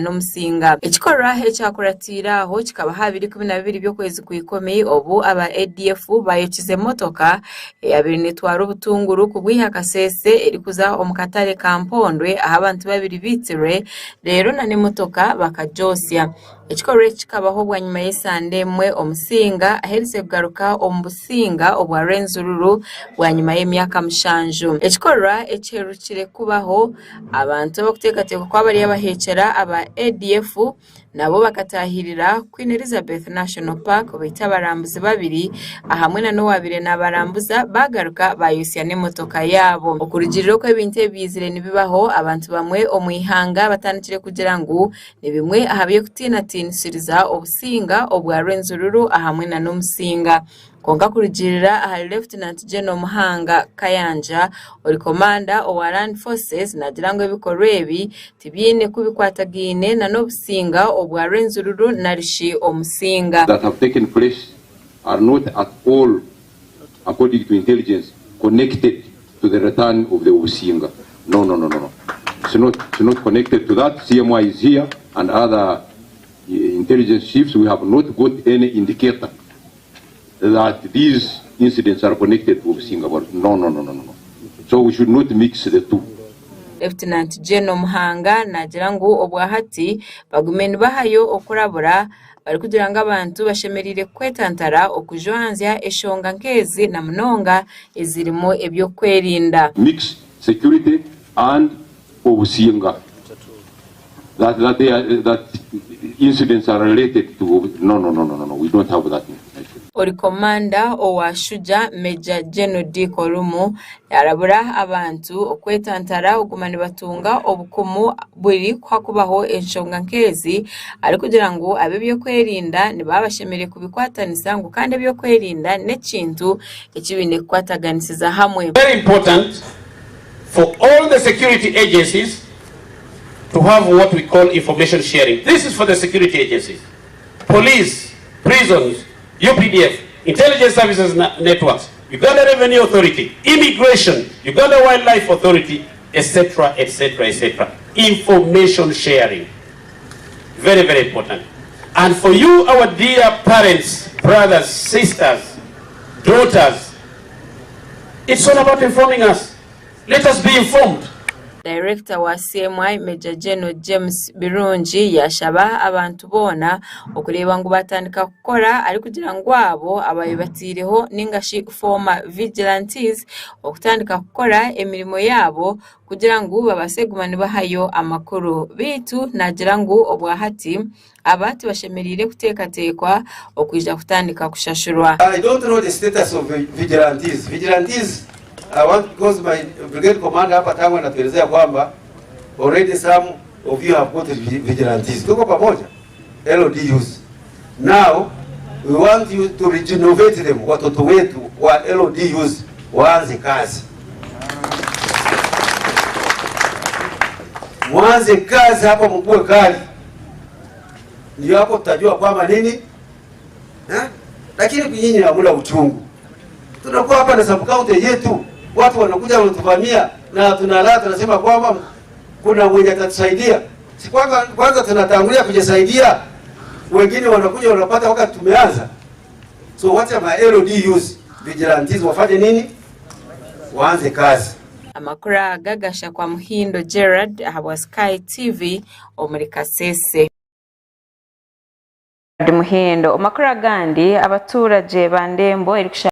n'omusinga ekikorwa ekyakuratira aho kikaba 2012 by'okwezi kw'ikumi obu aba ADF bayokize emotoka eyabirinetwara obutunguru kubwiha Kasese erikuza omu katale ka Mpondwe aho abantu babiri bitirwe rero na n'emotoka bakajosya ekikorwa kikabaho bwanyuma y'esande emwe omusinga aherise kugaruka omu businga obwa Rwenzururu bwanyuma y'emyaka 7 ekikorwa ekiherukire kubaho abantu bakuteekateeka kwa bari abahekera aba ADF nabo bakatahirira Queen Elizabeth National Park baita abarambuzi babiri ahamwe na nowabire n'abarambuza bagaruka bayusya n'emotoka yabo okurugiriro kw'ebintu ebizire nibibaho abantu bamwe omwihanga batandikire kugira ngo ni bimwe ahabiye kutinatinisiriza obusinga obwa Rwenzururu ahamwe na n'omusinga konka kurugirira aha Lieutenant General Muhanga Kayanja ori commander owa Land Forces nagira ngo ebikorwa ebi tibyine kubikwatagine na n'obusinga obwa Rwenzururu narishi omusinga that have taken place are not at all, according to intelligence, connected to the return of the Obusinga. No. It's not connected to that. CMI is here and other intelligence chiefs. We have not got any indicator that these incidents are connected to Obusinga. No. So we should not mix the two. Lieutenant General Muhanga nagira ngo obwahati bagumeni bahayo okurabura bari kugira ngo abantu bashemerire kwetantara okujwanzya eshonga nkezi na munonga ezirimo ebyo kwerinda mix security and Obusinga that incidents are related to no, we don't have that information. Ori commander owa Shuja Major General D. Kolumu yarabura abantu okwetantara ogumani batunga obukumu buri kwakubaho enshonga nkezi ari kugira ngo abe byo kwerinda nibabashemere kubikwatanisa ngo kandi byo kwerinda nekintu ekibine kwataganisiza hamwe. Very important for all the security agencies to have what we call information sharing. This is for the security agencies, police, prisons, UPDF, intelligence services networks, Uganda Revenue Authority, immigration, Uganda Wildlife Authority, etc. Information sharing. Very, very important. And for you, our dear parents, brothers, sisters, daughters, it's all about informing us. Let us be informed. Director wa CMI Major General James Birungi yashaba abantu bona okureba ngo batandika gukora ari kugira ngo abo abayibatireho ningashi former vigilantes okutandika gukora emirimo yabo kugira ngo babasegumane bahayo amakuru bitu nagira ngo obwahati abati bashemerire kutekatekwa okwija kutandika kushashurwa. I don't know the status of vigilantes. I want, because my brigade commander hapa tangu anatuelezea kwamba already some of you have got vigilantes. Tuko pamoja LODUs. Now we want you to regenerate them, watoto wetu wa LODUs waanze kazi. Mwanze kazi hapa mkue kali. Ndio hapo tutajua kwamba nini? Lakini kunyinyi hamuna uchungu. Tunakuwa hapa na sub county yetu. Watu wanakuja wanatuvamia na tunalala tunasema kwamba kuna mwenye atatusaidia. Si kwanza tunatangulia kujisaidia. Wengine wanakuja wanapata wakati tumeanza. So wacha ma LODUs vigilantes wafanye nini? Waanze kazi. Amakura gagasha kwa Muhindo Gerard ahabwa Sky TV omuri Kasese. Muhindo amakura gandi abaturage bandembo